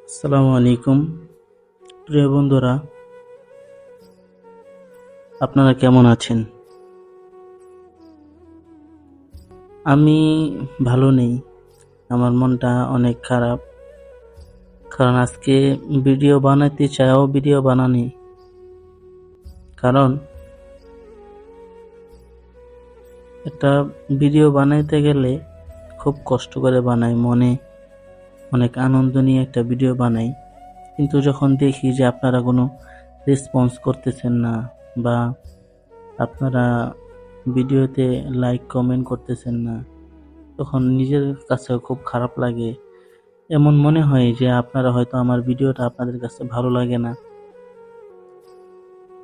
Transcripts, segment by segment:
আসসালামু আলাইকুম প্রিয় বন্ধুরা, আপনারা কেমন আছেন? আমি ভালো নেই। আমার মনটা অনেক খারাপ, কারণ আজকে ভিডিও বানাতে চাইও ভিডিও বানানি। কারণ একটা ভিডিও বানাইতে গেলে খুব কষ্ট করে বানাই, মনে অনেক আনন্দ নিয়ে একটা ভিডিও বানাই। কিন্তু যখন দেখি যে আপনারা কোনো রেসপন্স করতেছেন না, বা আপনারা ভিডিওতে লাইক কমেন্ট করতেছেন না, তখন নিজের কাছে খুব খারাপ লাগে। এমন মনে হয় যে আপনারা হয়তো আমার ভিডিওটা আপনাদের কাছে ভালো লাগে না,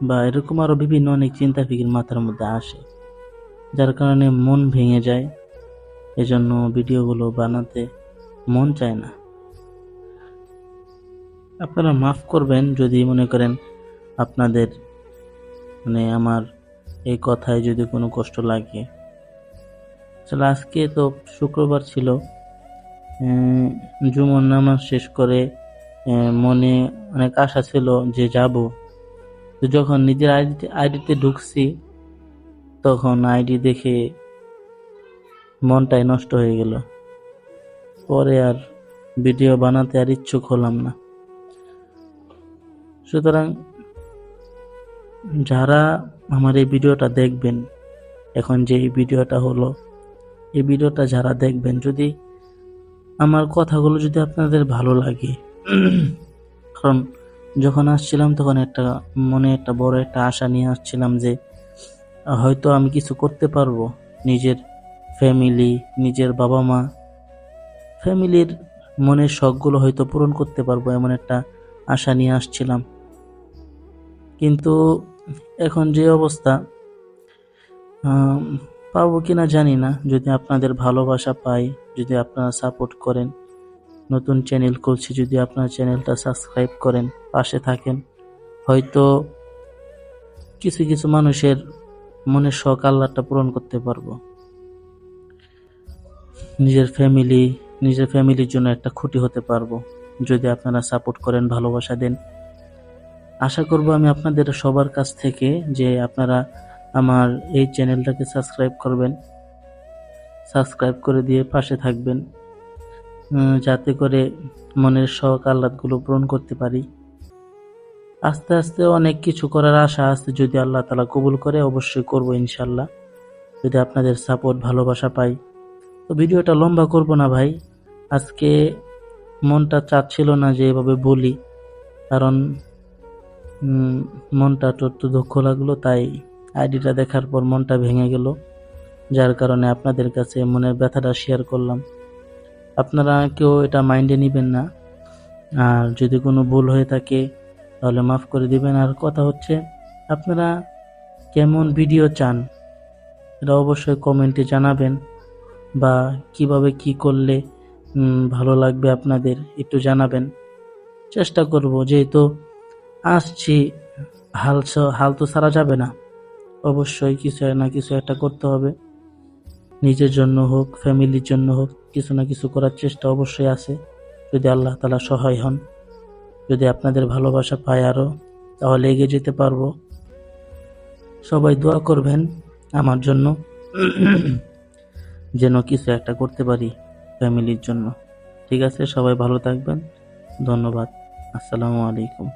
বা এরকম আরো বিভিন্ন অনেক চিন্তা ফিকির মাথার মধ্যে আসে, যার কারণে মন ভেঙে যায়। এজন্য ভিডিওগুলো বানাতে মন চায় না। আপনারা মাফ করবেন যদি মনে করেন আপনাদের আমার এই কথায় যদি কোনো কষ্ট লাগে। আসলে আজকে তো শুক্রবার ছিল, জুমার নামাজ শেষ করে মনে অনেক আশা ছিল যে যাব। তো যখন নিজের আইডিতে ঢুকছি, তখন আইডি দেখে মনটাই নষ্ট হয়ে গেল। পরে আর ভিডিও বানাতে আর ইচ্ছুক হলাম না। সুতরাং যারা আমার এই ভিডিওটা দেখবেন, এখন যে এই ভিডিওটা হলো, এই ভিডিওটা যারা দেখবেন, যদি আমার কথাগুলো যদি আপনাদের ভালো লাগে, কারণ যখন আসছিলাম তখন মনে একটা বড় একটা আশা নিয়ে আসছিলাম যে হয়তো আমি কিছু করতে পারবো, নিজের ফ্যামিলি, নিজের বাবা মা, ফ্যামিলির মনের শখগুলো হয়তো পূরণ করতে পারবো, এমন একটা আশা নিয়ে আসছিলাম। কিন্তু এখন যে অবস্থা, পাবো কিনা জানি না। যদি আপনাদের ভালোবাসা পাই, যদি আপনারা সাপোর্ট করেন, নতুন চ্যানেল খুলছি, যদি আপনার চ্যানেলটা সাবস্ক্রাইব করেন, পাশে থাকেন, হয়তো কিছু কিছু মানুষের মনের শখ আল্লাহটা পূরণ করতে পারবো। নিজের ফ্যামিলির জন্য একটা খুঁটি হতে পারবো, যদি আপনারা সাপোর্ট করেন, ভালোবাসা দেন। আশা করব আমি আপনাদের সবার কাছ থেকে যে আপনারা আমার এই চ্যানেলটাকে সাবস্ক্রাইব করবেন, সাবস্ক্রাইব করে দিয়ে পাশে থাকবেন, যাতে করে মনের শখ আহ্লাদগুলো পূরণ করতে পারি। আস্তে আস্তে অনেক কিছু করার আশা আছে, যদি আল্লাহ তাআলা কবুল করে অবশ্যই করব ইনশাল্লাহ, যদি আপনাদের সাপোর্ট ভালোবাসা পাই। তো ভিডিওটা লম্বা করব না ভাই, আজকে মনটা চাচ্ছিল না যে এভাবে বলি, কারণ মনটা একটু দুঃখ লাগলো, তাই আইডিটা দেখার পর মনটা ভেঙে গেল, যার কারণে আপনাদের কাছে মনের ব্যথাটা শেয়ার করলাম। আপনারা কেউ এটা মাইন্ডে নেবেন না, আর যদি কোনো ভুল হয়ে থাকে তাহলে মাফ করে দিবেন। আর কথা হচ্ছে, আপনারা কেমন ভিডিও চান এটা অবশ্যই কমেন্টে জানাবেন, বা কিভাবে কি করলে ভালো লাগবে আপনাদের একটু জানাবেন। চেষ্টা করব, যেহেতু আসছি, হাল তো ছাড়া যাবে না, অবশ্যই কিছু না কিছু একটা করতে হবে। নিজের জন্য হোক, ফ্যামিলির জন্য হোক, কিছু না কিছু করার চেষ্টা অবশ্যই আছে, যদি আল্লাহ তাআলা সহায় হন। যদি আপনাদের ভালোবাসা পাই আরো, তাহলে এগিয়ে যেতে পারবো। সবাই দোয়া করবেন আমার জন্য, যেন কিছু একটা করতে পারি ফ্যামিলির জন্য। ঠিক আছে, সবাই ভালো থাকবেন। ধন্যবাদ। আসসালামু আলাইকুম।